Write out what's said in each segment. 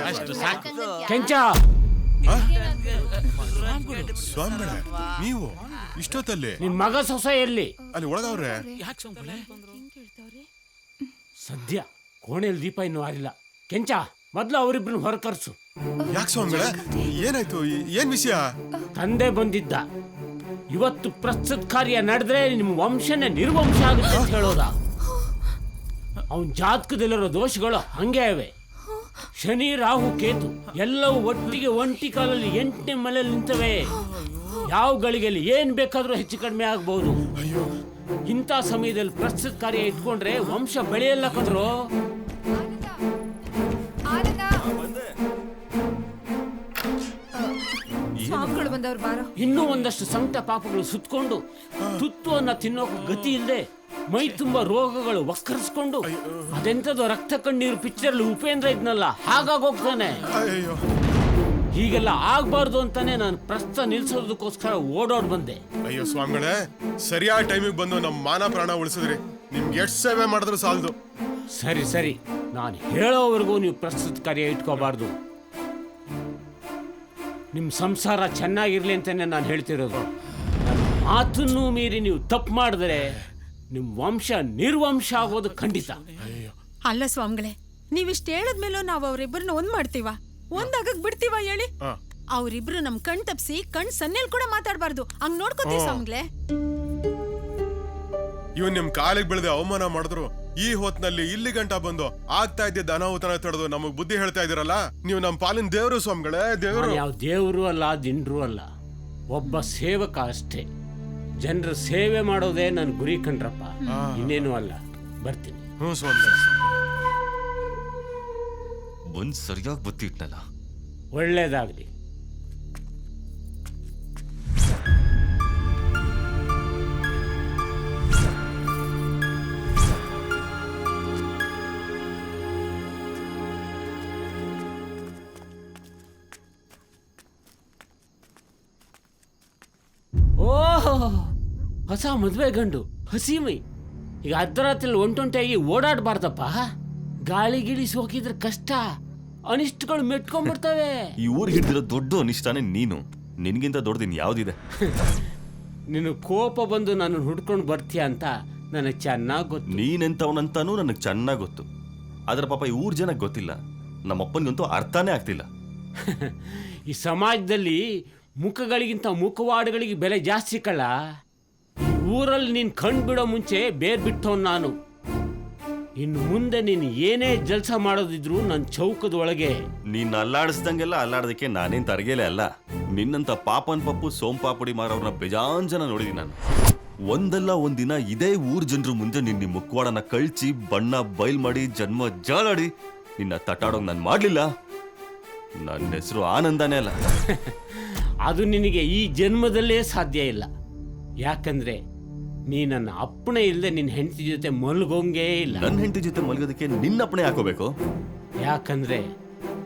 ಅಷ್ಟು ಸಾಕು. ಕೆಂಚ, ಸ್ವಾಮಿಗಳ ನೀವು ಇಷ್ಟೊತ್ತಲ್ಲಿ? ನಿನ್ ಮಗ ಸೊಸೆ ಎಲ್ಲಿ? ಅಲ್ಲಿ ಒಳಗವ್ರೆ. ಸದ್ಯ ಕೋಣೆಯಲ್ಲಿ ದೀಪ ಇನ್ನೂ ಆರಿಲ್ಲ. ಕೆಂಚ, ಮೊದ್ಲು ಅವರಿಬ್ರನ್ನ ಹೊರ ಕರ್ಸು. ಯಾಕೆ ಸ್ವಾಮಿಗಳ, ಏನಾಯ್ತು? ಏನ್ ವಿಷಯ? ತಂದೆ ಬಂದಿದ್ದ. ಇವತ್ತು ಪ್ರಸ್ತುತ ಕಾರ್ಯ ನಡೆದ್ರೆ ನಿಮ್ ವಂಶನೇ ನಿರ್ವಂಶ ಆಗುತ್ತೆ ಅಂತ ಹೇಳೋದ. ಅವನ್ ಜಾತಕದಲ್ಲಿರೋ ದೋಷಗಳು ಹಂಗೆ ಇವೆ. ಶನಿ, ರಾಹು, ಕೇತು ಎಲ್ಲವೂ ಒಟ್ಟಿಗೆ ಒಂಟಿ ಕಾಲಲ್ಲಿ 8ನೇ ಮನೆಯಲ್ಲಿ ನಿಂತವೆ. ಯಾವ ಗಳಿಗೆಯಲ್ಲಿ ಏನ್ ಬೇಕಾದ್ರೂ ಹೆಚ್ಚು ಕಡಿಮೆ ಆಗ್ಬಹುದು. ಇಂಥ ಸಮಯದಲ್ಲಿ ಪ್ರಸ್ತುತ ಕಾರ್ಯ ಇಟ್ಕೊಂಡ್ರೆ ವಂಶ ಬೆಳೆಯಲ್ಲ ಕದ್ರು. ಇನ್ನೂ ಒಂದಷ್ಟು ಸಂಕಟ ಪಾಪಗಳು ಸುತ್ತಕೊಂಡು ತುತ್ತುವನ್ನ ತಿನ್ನೋಕೆ ಗತಿ ಇಲ್ಲದೆ ಮೈ ತುಂಬಾ ರೋಗಗಳು ವಕ್ಕರಿಸ್ಕೊಂಡು ಅದೆಂತದೋ ರಕ್ತ ಕಣ್ಣೀರು ಪಿಕ್ಚರ್ ಉಪೇಂದ್ರ ಇದ್ನಲ್ಲ ಹಾಗಾಗೋಗ್ತಾನೆ. ಹೀಗೆಲ್ಲ ಆಗ್ಬಾರ್ದು ಅಂತಾನೆ ನಾನು ಪ್ರಸ್ತ ನಿಲ್ಸೋದಕ್ಕೋಸ್ಕರ ಓಡೋಡ್ ಬಂದೆ. ಅಯ್ಯೋ ಸ್ವಾಮಿಗಳೇ, ಸರಿಯಾದ ಟೈಮಿಗೆ ಬಂದು ನಮ್ಮ ಮಾನ ಪ್ರಾಣ ಉಳಿಸಿದ್ರಿ. ನಿಮ್ಗೆ ಎಷ್ಟು ಸೇವೆ ಮಾಡಿದ್ರು ಸಾಲದು. ಸರಿ ಸರಿ, ನಾನು ಹೇಳೋವರೆಗೂ ನೀವು ಪ್ರಸ್ತುತ ಕಾರ್ಯ ಇಟ್ಕೋಬಾರ್ದು. ನಿಮ್ ಸಂಸಾರ ಚೆನ್ನಾಗಿರ್ಲಿ ಅಂತಾನೆ ನಾನು ಹೇಳ್ತಿರೋದು. ಮಾತನ್ನು ಮೀರಿ ನೀವು ತಪ್ಪು ಮಾಡಿದ್ರೆ ನಿಮ್ ವಂಶ ನಿರ್ವಂಶ ಆಗೋದು ಖಂಡಿತ. ಅಲ್ಲ ಸ್ವಾಮಿಗಳೇ, ನೀವಿಷ್ಟ ಹೇಳಿದ್ಮೇಲೂ ನಾವು ಅವ್ರಿಬ್ರನ್ನ ಒಂದ್ ಮಾಡ್ತೀವ, ಒಂದಾಗಕ್ ಬಿಡ್ತೀವ ಹೇಳಿ? ಅವ್ರಿಬ್ರು ನಮ್ ಕಣ್ ತಪ್ಸಿ ಕಣ್ ಸನ್ನೆಲ್ ಕೂಡ ಮಾತಾಡ್ಬಾರ್ದು. ಹಂಗ್ ನೋಡ್ಕೊತೀವಿ ಸ್ವಾಮಿಗಳೇ. ಇವನ್ ನಿಮ್ ಕಾಲಿಗೆ ಬೆಳೆದ ಅವಮಾನ ಮಾಡಿದ್ರು ಈ ಹೊತ್ನಲ್ಲಿ ಇಲ್ಲಿ ಗಂಟ ಬಂದು ಆಗ್ತಾ ಇದ್ದ ಅನಾಹುತನ ತಡೆದು ನಮಗ್ ಬುದ್ಧಿ ಹೇಳ್ತಾ ಇದೀರಲ್ಲ. ನೀವು ನಮ್ ಪಾಲಿನ ದೇವ್ರು ಸ್ವಾಮಿಗಳೇ. ದೇವ್ರು ಯಾವ ದೇವ್ರು ಅಲ್ಲ, ದಿಂಡ್ರು ಅಲ್ಲ, ಒಬ್ಬ ಸೇವಕ ಅಷ್ಟೇ. ಜನರ ಸೇವೆ ಮಾಡೋದೇ ನನ್ ಗುರಿ ಕಣ್ರಪ್ಪ, ಇನ್ನೇನು ಅಲ್ಲ. ಬರ್ತೀನಿ. ಒಂದ್ ಸರಿಯಾಗಿ ಬುದ್ಧಿ ಇಟ್ನಲ್ಲ. ಒಳ್ಳೇದಾಗ್ಲಿ. ಓಹೋ, ಹೊಸ ಮದ್ವೆ ಗಂಡು, ಹಸಿ ಮೈ. ಈಗ ಅರ್ಧರಾತ್ರಿ ಒಂಟೊಂಟಿಯಾಗಿ ಓಡಾಡಬಾರ್ದಪ್ಪ. ಗಾಳಿ ಗಿಳಿ ಸೋಕಿದ್ರೆ ಕಷ್ಟ, ಅನಿಷ್ಟಗಳು ಮೆಟ್ಕೊಂಡ್ಬಿಡ್ತವೆ. ಈ ಊರ್ ಹಿಡಿದಿರೋ ದೊಡ್ಡ ಅನಿಷ್ಟಾನೆ ನೀನು. ನಿನ್ಗಿಂತ ದೊಡ್ಡದಿನ್ ಯಾವ್ದಿದೆ? ನಿನ್ನ ಕೋಪ ಬಂದು ನಾನು ಹುಡ್ಕೊಂಡು ಬರ್ತೀಯ ಅಂತ ನನಗೆ ಚೆನ್ನಾಗಿ ಗೊತ್ತು. ನೀನೆಂತವನಂತಾನೂ ನನಗೆ ಚೆನ್ನಾಗಿ ಗೊತ್ತು. ಆದ್ರೆ ಪಾಪ ಈ ಊರ್ ಜನಕ್ಕೆ ಗೊತ್ತಿಲ್ಲ. ನಮ್ಮಪ್ಪನಿಗಂತೂ ಅರ್ಥನೇ ಆಗ್ತಿಲ್ಲ. ಈ ಸಮಾಜದಲ್ಲಿ ಮುಖಗಳಿಗಿಂತ ಮುಖವಾಡಗಳಿಗೆ ಬೆಲೆ ಜಾಸ್ತಿ ಕಳ್ಳ. ಊರಲ್ಲಿ ನೀನ್ ಕಣ್ ಬಿಡೋ ಮುಂಚೆ ಬೇರ್ ಬಿಟ್ಟವ್ ನಾನು. ಇನ್ನು ಮುಂದೆ ನೀನು ಏನೇ ಜಲ್ಸ ಮಾಡೋದಿದ್ರು ನನ್ನ ಚೌಕದ ಒಳಗೆ. ನೀನ್ ಅಲ್ಲಾಡಿಸ್ದಂಗೆಲ್ಲ ಅಲ್ಲಾಡೋದಕ್ಕೆ ನಾನೇನ್ ತರಗೇಲೆ ಅಲ್ಲ. ನಿನ್ನಂತ ಪಾಪನ್ ಪಪ್ಪು ಸೋಂಪಾಪುಡಿ ಮಾರವ್ರನ್ನ ಬೇಜಾನ್ ಜನ ನೋಡಿದೀನಿ ನಾನು. ಒಂದಲ್ಲ ಒಂದಿನ ಇದೇ ಊರ್ ಜನರು ಮುಂದೆ ನಿನ್ನ ಮುಖವಾಡನ ಕಳ್ಚಿ ಬಣ್ಣ ಬಯಲ್ ಮಾಡಿ ಜನ್ಮ ಜಾಲಾಡಿ ನಿನ್ನ ತಟ್ಟಾಡೋಂಗ್ ನಾನು ಮಾಡ್ಲಿಲ್ಲ. ನನ್ನ ಹೆಸರು ಆನಂದನೇ ಅಲ್ಲ. ಅದು ನಿನಗೆ ಈ ಜನ್ಮದಲ್ಲೇ ಸಾಧ್ಯ ಇಲ್ಲ. ಯಾಕಂದ್ರೆ ನೀ ನನ್ನ ಅಪ್ಪಣೆ ಇಲ್ಲದೆ ನಿನ್ನ ಹೆಂಡತಿ ಜೊತೆ ಮಲ್ಗೋಂಗೇ ಇಲ್ಲ. ನನ್ನ ಹೆಂಡತಿ ಜೊತೆ ಮಲ್ಗೋದಕ್ಕೆ ನಿನ್ನ ಅಪ್ಪಣೆ ಹಾಕೋಬೇಕು? ಯಾಕಂದ್ರೆ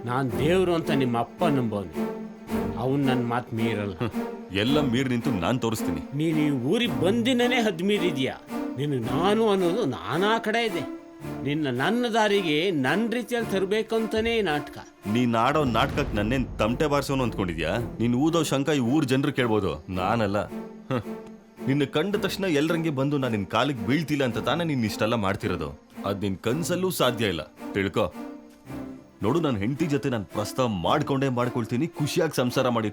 ನಾನು ದೇವ್ರು ಅಂತ ನಿಮ್ಮ ಅಪ್ಪ ನಂಬೋನು. ಅವನು ನನ್ನ ಮಾತು ಮೀರಲ್ಲ. ಎಲ್ಲ ಮೀರಿ ನಿಂತು ನಾನು ತೋರಿಸ್ತೀನಿ. ನೀನು ಈ ಊರಿಗೆ ಬಂದಿನೇ ಹದ್ ಮೀರಿದ್ಯಾ. ನಿನ್ನ ನಾನು ಅನ್ನೋದು ನಾನಾ ಕಡೆ ಇದೆ. ನಿನ್ನ ನನ್ನ ದಾರಿಗೆ ನನ್ನ ರೀತಿಯಲ್ಲಿ ತರಬೇಕಂತಾನೇ ನಾಟಕ. ನೀನ್ ಆಡೋ ನಾಟಕಕ್ಕೆ ನನ್ನೇನ್ ತಮಟೆ ಬಾರಿಸೋನು ಅಂದ್ಕೊಂಡಿದ್ಯಾ? ನೀನ್ ಊದೋ ಶಂಕ ಈ ಊರ್ ಜನರು ಕೇಳ್ಬೋದು, ನಾನಲ್ಲ. ನಿನ್ನ ಕಂಡ ತಕ್ಷಣ ಎಲ್ಲರಂಗೆ ಬಂದು ನಾನು ನಿನ್ ಕಾಲಿಗೆ ಬೀಳ್ತಿಲ್ಲ ಅಂತ ತಾನೇ ನೀನ್ ಇಷ್ಟೆಲ್ಲ ಮಾಡ್ತಿರೋದು. ಅದ್ ನಿನ್ ಕನ್ಸಲ್ಲೂ ಸಾಧ್ಯ ಇಲ್ಲ, ತಿಳ್ಕೊ. ನೋಡು, ನನ್ನ ಹೆಂಡತಿ ಜೊತೆ ನಾನು ಪ್ರಸ್ತಾವ ಮಾಡ್ಕೊಳ್ತೀನಿ. ಖುಷಿಯಾಗಿ ಸಂಸಾರ ಮಾಡಿ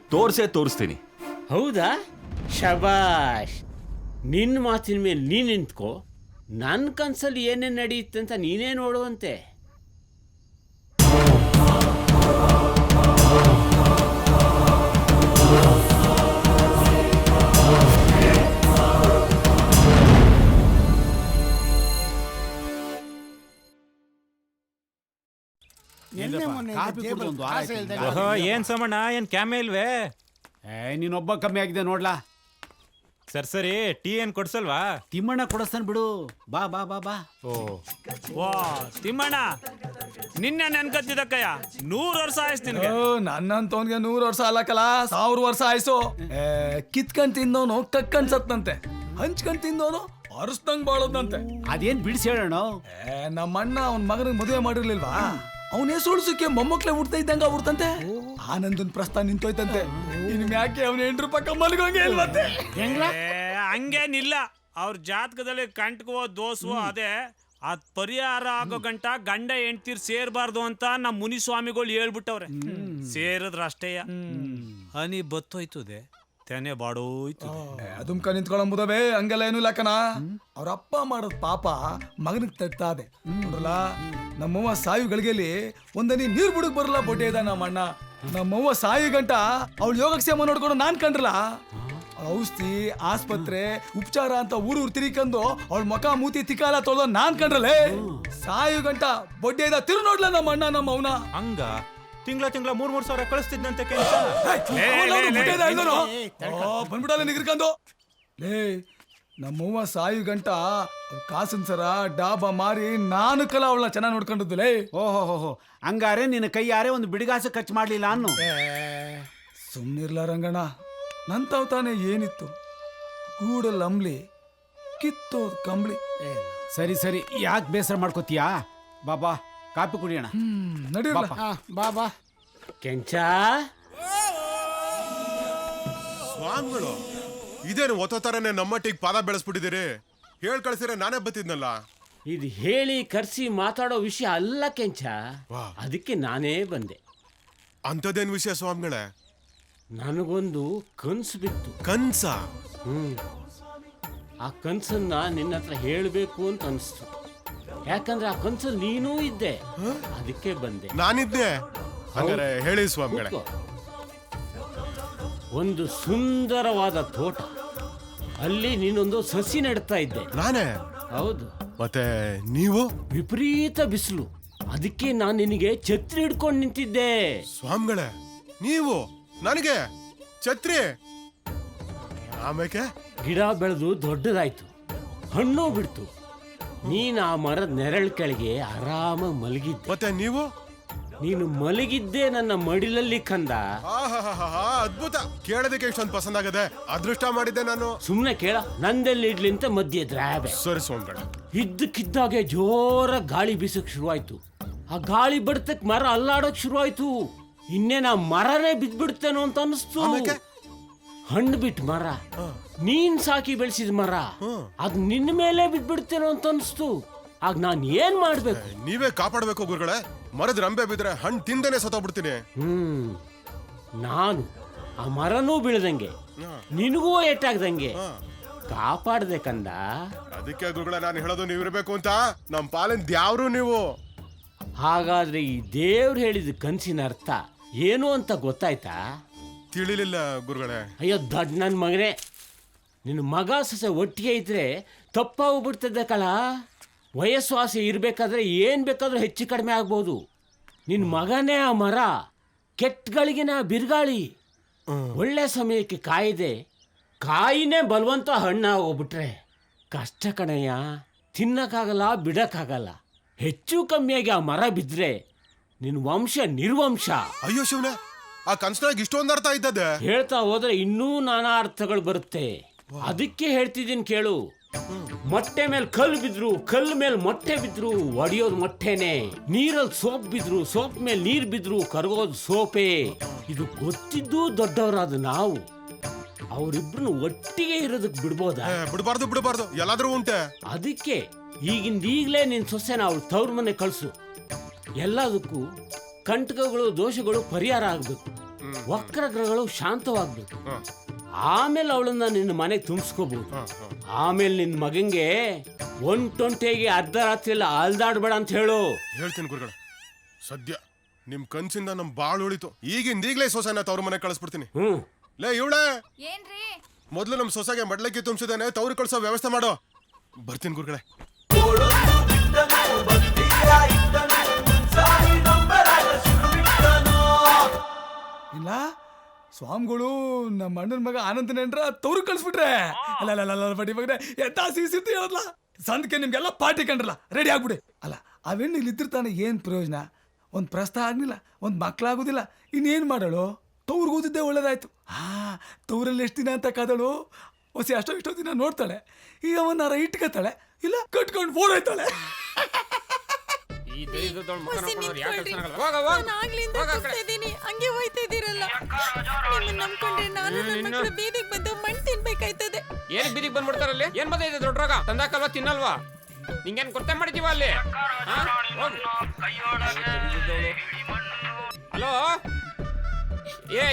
ತೋರಿಸ್ತೀನಿ. ಹೌದಾ? ಶಬಾಷ್. ನಿನ್ನ ಮಾತಿನ ಮೇಲೆ ನೀನು ನಿಂತ್ಕೋ. ನನ್ನ ಕನ್ಸಲ್ಲಿ ಏನೇನು ನಡೆಯುತ್ತೆ ಅಂತ ನೀನೇ ನೋಡುವಂತೆ. ಕಾಫಿ ಕುಡ್ದು ಒಂದು ವಾರ ಆಯ್ತು. ಓಹೋ ಏನ್ ಸೋಮಣ್ಣ ಏನ್ ಕ್ಯಾಮೆ ಇಲ್ವೇ? ನೀನೊಬ್ಬ ಕಮ್ಮಿ ಆಗಿದೆ ನೋಡ್ಲಾ. ಸರಿ ಟೀ ಏನ್ ಕೊಡ್ಸಲ್ವಾ? ತಿಮ್ಮಣ್ಣ ಕೊಡಿಸ್ತಾನೆ ಬಿಡು. ಬಾ ಬಾ ಬಾ ಬಾ. ವಾ ತಿಮ್ಮಣ್ಣ ನಿನ್ನೆ ನೆನ್ಕತ್ತಿದ್ದಕ್ಕಯ್ಯ 100 ವರ್ಷ ಆಯ್ತು ನಿನ್ಗೆ. ನನ್ನಂತವನ್ಗೆ 100 ವರ್ಷ ಅಲ್ಲಕಲ್ಲ 1000 ವರ್ಷ ಆಯ್ಸು. ಕಿತ್ಕೊಂಡ್ ತಿಂದವನು ಕಕ್ಕಂಡ್ ಸತ್ತಂತೆ, ಹಂಚ್ಕೊಂಡ್ ತಿಂದವನು ಅರಸ್ದಂಗ್ ಬಾಳೋದಂತೆ. ಅದೇನ್ ಬಿಡಿಸಿ ಹೇಳೋಣ. ನಮ್ಮಣ್ಣ ಅವನ್ ಮಗನಿಗೆ ಮದುವೆ ಮಾಡಿರ್ಲಿಲ್ವಾ, ಅವನ ಹೆಸರುಳ್ಸಕ್ಕೆ ಮೊಮ್ಮಕ್ಳೆ ಹುಡ್ತಾ ಇದ್ದಂಗ ಹುಡ್ತಂತೆ. ಆನಂದನ್ ಪ್ರಸ್ತಾನ ನಿಂತೋಯ್ತಂತೆ. ಇನ್ ಯಾಕೆ ಅವನ 8 ರೂಪಾಯಿ ಮಲ್ಗೋಂಗೆ ಇಲ್ವಂತೆ. ಹಂಗೇನಿಲ್ಲ, ಅವ್ರ ಜಾತಕದಲ್ಲಿ ಕಂಟ್ಕೋ ದೋಸವೋ ಅದೇ ಅದ್ ಪರಿಹಾರ ಆಗೋ ಗಂಟ ಗಂಡ ಹೆಂಡ್ತೀರ್ ಸೇರ್ಬಾರ್ದು ಅಂತ ನಮ್ಮ ಮುನಿಸ್ವಾಮಿಗಳು ಹೇಳ್ಬಿಟ್ಟವ್ರೆ. ಸೇರಿದ್ರಷ್ಟೇಯ ಹನಿ ಬತ್ತೋಯ್ತದೆ, ತೆನೆ ಬಾಡೋಯ್ತು. ಅದುಮ್ಕ ನಿಂತ್ಕೊಳ್ಳಂಬುದವೇ ಹಂಗೆಲ್ಲ ಏನು ಇಲ್ಲಕನ. ಅವ್ರ ಅಪ್ಪ ಮಾಡೋದ್ ಪಾಪ ಮಗನಿಗೆ ತಟ್ಟಾದೆ ನೋಡ್ರಲ್ಲ. ನಮ್ಮವ್ವ ಸಾಯು ಗಳಿಗೆಲಿ ಒಂದನಿ ನೀರ್ ಬುಡಕ್ ಬರಲ್ಲ ಬೊಟ್ಟೆ ಇದ್ದ ನಮ್ಮಣ್ಣ. ನಮ್ಮವ್ವ ಸಾಯಿ ಗಂಟ ಅವಳು ಯೋಗಕ್ಷೇಮ ನೋಡ್ಕೊಂಡು ನಾನ್ ಕಂಡ್ರಲ್ಲ. ಔಷಧಿ ಆಸ್ಪತ್ರೆ ಉಪಚಾರ ಅಂತ ಊರು ತಿರ್ಕೊಂಡು ಅವಳ ಮುಖ ಮೂತಿ ತಿಕ್ಕಾಲ ತೊಳ್ದ ನಾನ್ ಕಂಡ್ರಲ್ಲೇ. ಸಾಯು ಗಂಟ ಬೊಡ್ಡೆ ಇದ್ದ ತಿರು ನೋಡ್ಲ ನಮ್ಮ ಅಣ್ಣ ನಮ್ಮ ಅವನ. ಹಂಗ ತಿಂಗಳ 3-3 ಸಾವಿರ ಕಳಿಸ್ತಿದ್ನಂತೆ ಕೆಲಸ. ಬಂದ್ಬಿಡಲ್ಲ ನಿಗಿರ್ಕೊಂಡು. ಲೇ ನಮ್ಮವ್ವ ಸಾಯು ಗಂಟ ಕಾಸಿನ ಸರ ಡಾಬಾ ಮಾರಿ ನಾನು ಕಲ ಅವಳನ್ನ ಚೆನ್ನಾಗಿ ನೋಡ್ಕೊಂಡಿದ್ದು. ಲೇ ಓಹೋ ಹಂಗಾರೆ ನಿನ್ನ ಕೈಯಾರೆ ಒಂದು ಬಿಡಿಗಾಸು ಖರ್ಚು ಮಾಡ್ಲಿಲ್ಲ ಅನ್ನು. ಸುಮ್ನಿರ್ಲ ರಂಗಣ್ಣ, ನಂತಾವ್ ತಾನೆ ಏನಿತ್ತು. ಗೂಡಲ್ಲಿ ಅಂಬ್ಲಿ ಕಿತ್ತೋದ್ ಕಂಬ್ಳಿ. ಸರಿ ಯಾಕೆ ಬೇಸರ ಮಾಡ್ಕೋತೀಯಾ? ಬಾಬಾ ಕಾಪಿ ಕುಡಿಯೋಣ. ನಡೀರಲ್ಲ. ಬಾಬಾ ಕೆಂಚ ಸ್ವಾಮಿಗಳು ಇದೇನು ಒತ್ತೊತ್ತರನೆ ನಮ್ಮಟ್ಟಿಗೆ ಪಾದ ಬೆಳೆಸ್ಬಿಟ್ಟಿದ್ದೀರಿ. ಹೇಳ್ ಕಳ್ಸಿರ ನಾನೇ ಬತ್ತಿದ್ನಲ್ಲ. ಇದು ಹೇಳಿ ಕರ್ಸಿ ಮಾತಾಡೋ ವಿಷಯ ಅಲ್ಲ ಕೆಂಚ, ವಾ. ಅದಕ್ಕೆ ನಾನೇ ಬಂದೆ. ಅಂಥದ್ದೇನ್ ವಿಷಯ ಸ್ವಾಮಿಗಳೇ? ನನಗೊಂದು ಕನ್ಸು ಬಿತ್ತು. ಕನ್ಸ? ಆ ಕನ್ಸನ್ನ ನಿನ್ನ ಹತ್ರ ಹೇಳಬೇಕು ಅಂತ ಅನಿಸ್ತು. ಯಾಕಂದ್ರೆ ಆ ಕನ್ಸಲ್ಲಿ ನೀನೂ ಇದ್ದೆ, ಅದಕ್ಕೆ ಬಂದೆ. ನಾನಿದ್ದೆ? ಹಂಗಾರೆ ಹೇಳಿ ಸ್ವಾಮಿಗಳೇ. ಕೂತ್ಕೋ. ಒಂದು ಸುಂದರವಾದ ತೋಟ, ಅಲ್ಲಿ ನೀನೊಂದು ಸಸಿ ನೆಡ್ತಾ ಇದ್ದೆ. ನಾನೇ? ಹೌದು. ಮತ್ತೆ ನೀವು? ವಿಪರೀತ ಬಿಸಿಲು, ಅದಕ್ಕೆ ನಾನು ನಿನಗೆ ಛತ್ರಿ ಹಿಡ್ಕೊಂಡು ನಿಂತಿದ್ದೆ. ಸ್ವಾಮಿಗಳೇ ನೀವು ನನಗೆ ಛತ್ರಿ? ಆಮೇಲೆ ಗಿಡ ಬೆಳೆದು ದೊಡ್ಡದಾಯ್ತು, ಹಣ್ಣು ಬಿಡ್ತು. ನೀನು ಆ ಮರದ ನೆರಳು ಕೆಳಗೆ ಆರಾಮ ಮಲಗಿದ್ದೆ. ಮತ್ತೆ ನೀವು? ನೀನು ಮಲಗಿದ್ದೆ ನನ್ನ ಮಡಿಲಲ್ಲಿ ಕಂದ. ಅದ್ಭುತ. ಕೇಳೋದಕ್ಕೆ ಇಷ್ಟೊಂದು ಪಸಂದ್ ಆಗದೆ. ಅದೃಷ್ಟ ಮಾಡಿದ್ದೆ ನಾನು. ಸುಮ್ನೆ ಕೇಳ, ನಂದೆಲ್ಲಿ ಇಡ್ಲಿ ಅಂತ ಮಧ್ಯೆ ದ್ರಾಬೆ. ಸರಿ ಸ್ವಾಮಿಗಳೇ. ಇದ್ದಕ್ಕಿದ್ದಾಗೆ ಜೋರ ಗಾಳಿ ಬೀಸಕ್ ಶುರುವಾಯ್ತು. ಆ ಗಾಳಿ ಬಡ್ತಕ್ ಮರ ಅಲ್ಲಾಡಕ್ ಶುರುವಾಯ್ತು. ಇನ್ನೇನ ಮರನೇ ಬಿದ್ಬಿಡ್ತೇನೋ ಅಂತ ಅನಿಸ್ತು. ಹಣ್ಣು ಬಿಟ್ಟು ಮರ, ನೀನ್ ಸಾಕಿ ಬೆಳೆಸಿದ ಮರ, ಅದ್ ನಿನ್ನ ಮೇಲೆ ಬಿದ್ಬಿಡ್ತೇನೋ ಅಂತ ಅನಿಸ್ತು. ಆಗ ನಾನ್ ಏನ್ ಮಾಡ್ಬೇಕು? ನೀವೇ ಕಾಪಾಡ್ಬೇಕು ಗುರುಗಳೇ. ಮರದ ರಂಬೆ ಬಿದ್ರೆ ಹಣ್ಣು ತಿಂದೇನೆ ಸತ್ತೋಗ್ಬಿಡ್ತೀನಿ. ನಾನು ಆ ಮರನೂ ಬೀಳದಂಗೆ ನಿನಗೂ ಏಟಾಗ್ದಂಗೆ ಕಾಪಾಡ್ದೆ ಕಂದ. ಅದಕ್ಕೆ ಗುರುಗಳೇ ನಾನು ಹೇಳೋದು ನೀವಿರ್ಬೇಕು ಅಂತ. ನಮ್ ಪಾಲಿನ ದ್ಯಾವ್ರು ನೀವು. ಹಾಗಾದ್ರೆ ಈ ದೇವ್ರು ಹೇಳಿದ ಕನ್ಸಿನ ಅರ್ಥ ಏನು ಅಂತ ಗೊತ್ತಾಯ್ತಾ? ತಿಳಿಲಿಲ್ಲ ಗುರುಗಳೇ. ಅಯ್ಯೋ ದೊಡ್ಡ ನನ್ನ ಮಗನೇ, ನಿನ್ನ ಮಗ ಸೊಸೆ ಒಟ್ಟಿಗೆ ಇದ್ರೆ ತಪ್ಪಾಗ್ಬಿಡ್ತದೆ ಕಳ. ವಯಸ್ಸು ಆಸೆ ಇರ್ಬೇಕಾದ್ರೆ ಏನ್ ಬೇಕಾದ್ರೂ ಹೆಚ್ಚು ಕಡಿಮೆ ಆಗ್ಬೋದು. ನಿನ್ನ ಮಗನೇ ಆ ಮರ, ಕೆಟ್ಟಗಳಿಗಿನ ಬಿರುಗಾಳಿ. ಒಳ್ಳೆ ಸಮಯಕ್ಕೆ ಕಾಯಿದೆ, ಕಾಯಿನೇ ಬಲವಂತ ಹಣ್ಣಾಗೋಗ್ಬಿಟ್ರೆ ಕಷ್ಟ ಕಣಯ್ಯ. ತಿನ್ನಕ್ಕಾಗಲ್ಲ, ಬಿಡಕ್ಕಾಗಲ್ಲ. ಹೆಚ್ಚು ಕಮ್ಮಿಯಾಗಿ ಆ ಮರ ಬಿದ್ರೆ ನಿನ್ನ ವಂಶ ನಿರ್ವಂಶ. ಅಯ್ಯೋ ಶಿವನೇ, ಆ ಕನ್ಸ್ನಾಗ ಇಷ್ಟೊಂದು ಅರ್ಥ ಇದ್ದದೆ. ಹೇಳ್ತಾ ಹೋದ್ರೆ ಇನ್ನೂ ನಾನಾ ಅರ್ಥಗಳು ಬರುತ್ತೆ. ಅದಕ್ಕೆ ಹೇಳ್ತಿದ್ದೀನಿ ಕೇಳು. ಮೊಟ್ಟೆ ಮೇಲೆ ಕಲ್ಲು ಬಿದ್ರು, ಕಲ್ಲು ಮೇಲೆ ಮೊಟ್ಟೆ ಬಿದ್ರು ಒಡೆಯೋದು ಮೊಟ್ಟೆನೆ. ನೀರಲ್ಲಿ ಸೋಪ್ ಬಿದ್ರು, ಸೋಪ್ ಮೇಲೆ ನೀರ್ ಬಿದ್ರು ಕರಗೋದು ಸೋಪೆ. ಇದು ಗೊತ್ತಿದ್ದು ದೊಡ್ಡವರಾದ ನಾವು ಅವರಿಬ್ರು ಒಟ್ಟಿಗೆ ಇರೋದಕ್ಕೆ ಬಿಡ್ಬೋದಾ? ಬಿಡಬಾರ್ದು. ಎಲ್ಲಾದ್ರೂ ಉಂಟೆ. ಅದಕ್ಕೆ ಈಗಿಂದೀಗ್ಲೇ ನಿನ್ ಸೊಸೆನ ಅವಳು ತವ್ರ ಮನೆ ಕಳ್ಸು. ಎಲ್ಲದಕ್ಕೂ ಕಂಟಕಗಳು ದೋಷಗಳು ಪರಿಹಾರ ಆಗ್ಬೇಕು, ವಕ್ರಗ್ರಹಗಳು ಶಾಂತವಾಗ್ಬೇಕು. ಆಮೇಲೆ ಅವಳನ್ನ ನಿನ್ನ ಮನೆಗೆ ತುಂಬಿಸ್ಕೋಬಹುದು. ಆಮೇಲೆ ನಿನ್ ಮಗಂಗೆ ಒಂಟೊಂಟೆಗೆ ಅರ್ಧ ರಾತ್ರಿಯೆಲ್ಲ ಅಲ್ದಾಡ್ಬೇಡ ಅಂತ ಹೇಳು. ಹೇಳ್ತೀನಿ ಗುರುಗಳ. ಸದ್ಯ ನಿಮ್ ಕನ್ಸಿಂದ ನಮ್ ಬಾಳ್ ಉಳಿತು. ಈಗಿಂದೀಗ್ಲೇ ಸೊಸೆನ ತವ್ರ ಮನೆ ಕಳಿಸ್ಬಿಡ್ತೀನಿ. ಲೇ ಇವಳೆ, ಮೊದ್ಲು ನಮ್ ಸೊಸೆಗೆ ಮಡ್ಲಕ್ಕಿ ತುಂಬಿಸಿದಾನೆ, ತವ್ರು ಕಳ್ಸೋ ವ್ಯವಸ್ಥೆ ಮಾಡೋ. ಬರ್ತೀನಿ ಗುರುಗಳೇ. ಭಕ್ತಿಯ ಇದ್ದನು ಸಾಯಿ ನಂಬರಾಗ ಸ್ವಾಮಿಗಳು ನಮ್ಮ ಅಣ್ಣನ ಮಗ ಆನಂದನೇನ್ರ ತವ್ರು ಕಳ್ಸ್ಬಿಟ್ರೆ ಅಲ್ಲ ಬಡ್ಡಿ ಮಗನೇ ಎಂತ ಸಿಗ್ಸಿತ್ತು ಹೇಳಲ್ಲ ಸಂದಕ್ಕೆ ನಿಮ್ಗೆಲ್ಲ ಪಾರ್ಟಿ ಕಂಡ್ರಲ್ಲ ರೆಡಿ ಆಗ್ಬಿಡಿ ಅಲ್ಲ ಅವೆಣ್ಣು ಇಲ್ಲಿ ಇದ್ದಿರ್ತಾನೆ ಏನ್ ಪ್ರಯೋಜನ ಒಂದ್ ಪ್ರಸ್ತ ಆಗ್ಲಿಲ್ಲ ಒಂದ್ ಮಕ್ಳಾಗೋದಿಲ್ಲ ಇನ್ನೇನ್ ಮಾಡಳು ತವ್ರಿಗೆ ಓದಿದ್ದೆ ಒಳ್ಳೇದಾಯ್ತು ತವ್ರಲ್ಲಿ ಎಷ್ಟು ದಿನ ಅಂತ ಕಾದಳು ಹೊಸಿ ಅಷ್ಟೋ ದಿನ ನೋಡ್ತಾಳೆ ಈಗ ಒಂದಾರ ಇಟ್ಕೊತಾಳೆ ಇಲ್ಲ ಕಟ್ಕೊಂಡು ಓಡಾಯ್ತಾಳೆ ಆಗ್ಲಿಂದ ಕೂಗ್ತಿದೀನಿ, ಹಂಗೆ ಹೋಯ್ತಾ ಇದೀರಲ್ಲ. ನಿಮ್ಮನ್ನ ನಂಬ್ಕೊಂಡ್ರೆ ನಾನು ನನ್ನ ಮಕ್ಕಳು ಬೀದಿಗೆ ಬಂದು ಮಣ್ಣು ತಿನ್ಬೇಕಾಯ್ತದೆ. ಏನ್ ಬೀದಿಗೆ ಬಂದ್ಬಿಡ್ತಾರಲ್ಲಿ? ಏನ್ ಬಂದೈತೆ ದೊಡ್ಡ ರೋಗ? ತಂದಾಕಲ್ವಾ ತಿನ್ನಲ್ವಾ? ನಿಂಗೇನ್ ಕೊರತೆ ಮಾಡಿದೀವ ಅಲ್ಲಿ? ಹಲೋ,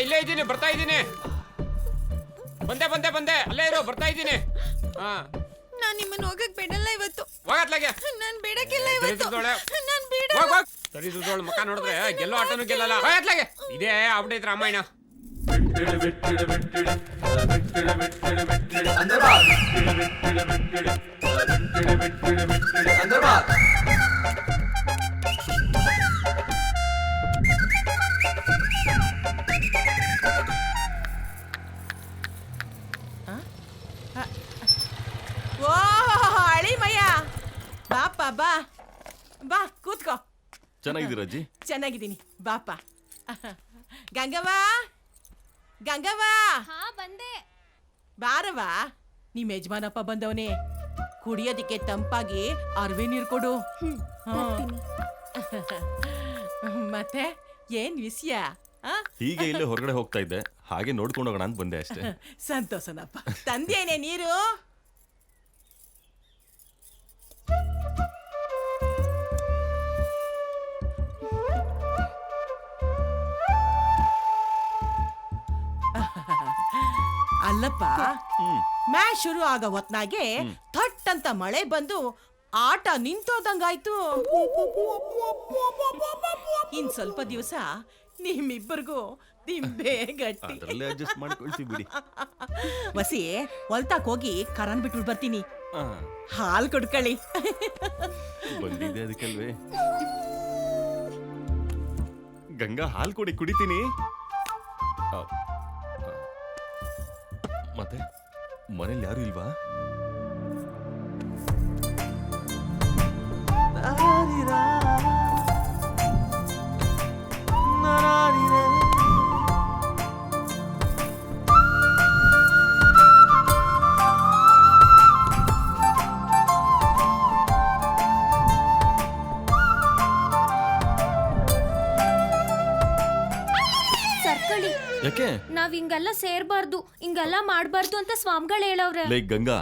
ಇಲ್ಲೇ ಇದ್ದೀನಿ, ಬರ್ತಾ ಇದ್ದೀನಿ. ಬಂದೆ ಅಲ್ಲೇ ಇರೋ, ಬರ್ತಾ ಇದ್ದೀನಿ. ನಾನ್ ನಿಮ್ಮನ್ನ ಹೋಗಕ್ ಬಿಡಲ್ಲ ಇವತ್ತು. ಹೋಗತ್ಲಾಗೆ ನಾನ್ ಬಿಡಕ್ಕಿಲ್ಲ ಇವತ್ತು. ನಾನ್ ಬಿಡ. ತಡಿದೋಳ್ ಮಕ್ಕ ನೋಡಿದ್ರೆ ಗೆಲ್ಲೋ ಆಟನೂ ಗೆಲ್ಲಲ್ಲ. ಹೋಗತ್ಲಾಗೆ ಇದೇ ಆಗ್ಬಿಟ್ಟೈತೆ ರಾಮಾಯಣ. ಓ ಅಳಿ ಮಯ್ಯ, ಬಾಪ ಬಾ ಕೂತ್ಕೋ. ಚೆನ್ನಾಗಿದ್ದೀರ ಅಜ್ಜಿ? ಚೆನ್ನಾಗಿದ್ದೀನಿ, ಬಾಪ. ಗಂಗವ್ವ ಬಂದೆ. ಬಾರವ್ವ, ನಿಮ್ ಯಜಮಾನಪ್ಪ ಬಂದವನೇ. ಕುಡಿಯೋದಿಕ್ಕೆ ತಂಪಾಗಿ ಅರ್ವೆ ನೀರು ಕೊಡು. ಮತ್ತೆ ಏನ್ ವಿಷಯ? ಹೀಗೆ ಇಲ್ಲೇ ಹೊರಗಡೆ ಹೋಗ್ತಾ ಇದ್ದೆ, ಹಾಗೆ ನೋಡ್ಕೊಂಡು ಹೋಗೋಣ ಅಂತ ಬಂದೆ ಅಷ್ಟೇ. ಸಂತೋಷನಪ್ಪ. ತಂದೇನೆ ನೀರು? ಅಲ್ಲಪ್ಪ, ಮ್ಯಾಚ್ ಶುರು ಆಗೋ ಹೊತ್ನಾಗೆ ಥಟ್ ಅಂತ ಮಳೆ ಬಂದು ಆಟ ನಿಂತೋದಂಗಾಯ್ತು. ಇನ್ ಸ್ವಲ್ಪ ದಿವಸ ನಿಮ್ಮಿಬ್ಬರಿಗೂ ದಿಂಬೆ ಗಟ್ಟಿ. ಅಡ್ಜಸ್ಟ್ ಮಾಡ್ಕೊಳ್ತೀವಿ ಬಿಡಿ. ವಸಿ ಹೊಲ್ತಾಕ್ ಹೋಗಿ ಕರನ್ ಬಿಟ್ಬಿಟ್ಟು ಬರ್ತೀನಿ. ಹಾಲ್ ಕೊಡ್ಕೊಳ್ಳಿ. ಬಂದಿದ್ದೆ ಅದಕ್ಕಲ್ವೇ. ಗಂಗಾ, ಹಾಲ್ ಕೊಡಿ, ಕುಡಿತೀನಿ. ಮತ್ತೆ ಮನೇಲಿ ಯಾರು ಇಲ್ವಾ? ಯಾಕೆ ನಾವ್ ಹಿಂಗೆಲ್ಲ ಸೇರ್ಬಾರ್ದು, ಹಿಂಗೆಲ್ಲ ಮಾಡ್ಬಾರ್ದು ಅಂತ ಸ್ವಾಮಿಗಳು ಹೇಳವ್ರೆ. ಲೈಕ್ ಗಂಗಾ,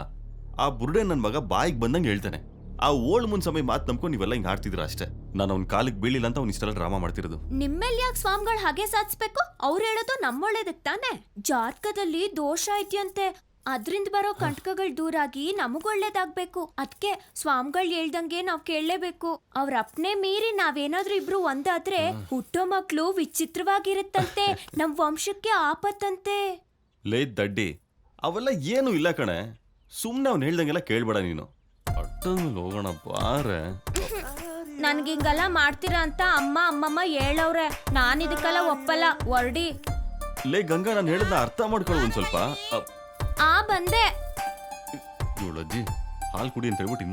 ಆ ಬುರುಡೆ ನನ್ ಮಗ ಬಾಯಿಗೆ ಬಂದಂಗೆ ಹೇಳ್ತಾನೆ. ಆ ಓಲ್ಡ್ ಮುನ್ ಸಮಯ ಮಾತು ನಂಬ್ಕೊಂಡು ನೀವೆಲ್ಲ ಹಿಂಗ್ ಆಡ್ತಿದ್ರ ಅಷ್ಟೇ. ನಾನು ಅವ್ನ ಕಾಲಿಗೆ ಬೀಳಿಲ್ಲ ಅಂತ ಅವ್ನ ಇಷ್ಟೆಲ್ಲ ಡ್ರಾಮಾ ಮಾಡ್ತಿರೋದು. ನಿಮ್ಮೆಲ್ ಯಾಕೆ ಸ್ವಾಮಿಗಳು ಹಾಗೆ ಸಾಧಿಸ್ಬೇಕು? ಅವ್ರು ಹೇಳೋದು ನಮ್ಮೊಳ್ಳೇದಕ್ ತಾನೆ. ಜಾತಕದಲ್ಲಿ ದೋಷ ಐತಿಯಂತೆ, ಅದ್ರಿಂದ ಬರೋ ಕಂಟಕಗಳು ದೂರಾಗಿ ನಮಗೊಳ್ಳೇದಾಗ್ಬೇಕು. ಅದಕ್ಕೆ ಸ್ವಾಮಿಗಳು ಹೇಳ್ದಂಗೆ ನಾವ್ ಕೇಳಲೇಬೇಕು. ಅವ್ರ ಅಪ್ನೆ ಮೀರಿ ನಾವೇನಾದ್ರೂ ಇಬ್ರು ಒಂದಾದ್ರೆ ಹುಟ್ಟೋ ಮಕ್ಳು ವಿಚಿತ್ರವಾಗಿರುತ್ತಂತೆ, ನಮ್ ವಂಶಕ್ಕೆ ಆಪತ್ತಂತೆ. ಲೇ ದಡ್ಡಿ, ಅವೆಲ್ಲ ಏನು ಇಲ್ಲ ಕಣೆ. ಸುಮ್ನೆ ಅವ್ನು ಹೇಳ್ದಂಗೆಲ್ಲ ಕೇಳ್ಬೇಡ ನೀನು. ಅಟ್ಟಂಗ್ ಹೋಗೋಣ ಬಾರೆ. ನನ್ಗಿಂಗೆಲ್ಲ ಮಾಡ್ತೀರಾ ಅಂತ ಅಮ್ಮಮ್ಮ ಹೇಳವ್ರೆ. ನಾನ್ ಇದಕ್ಕೆಲ್ಲ ಒಪ್ಪಲ್ಲ, ಹೊರ್ಡಿ. ಲೇ ಗಂಗಾ, ನಾನು ಹೇಳದ್ನ ಅರ್ಥ ಮಾಡ್ಕೊಳ್ಳೋ ಒಂದ್ ಸ್ವಲ್ಪ. ಬಂದೆ. ಇವಳಜ್ಜಿ ಹಾಲು ಕುಡಿ ಅಂತ ಹೇಳ್ಬಿಟ್ಟು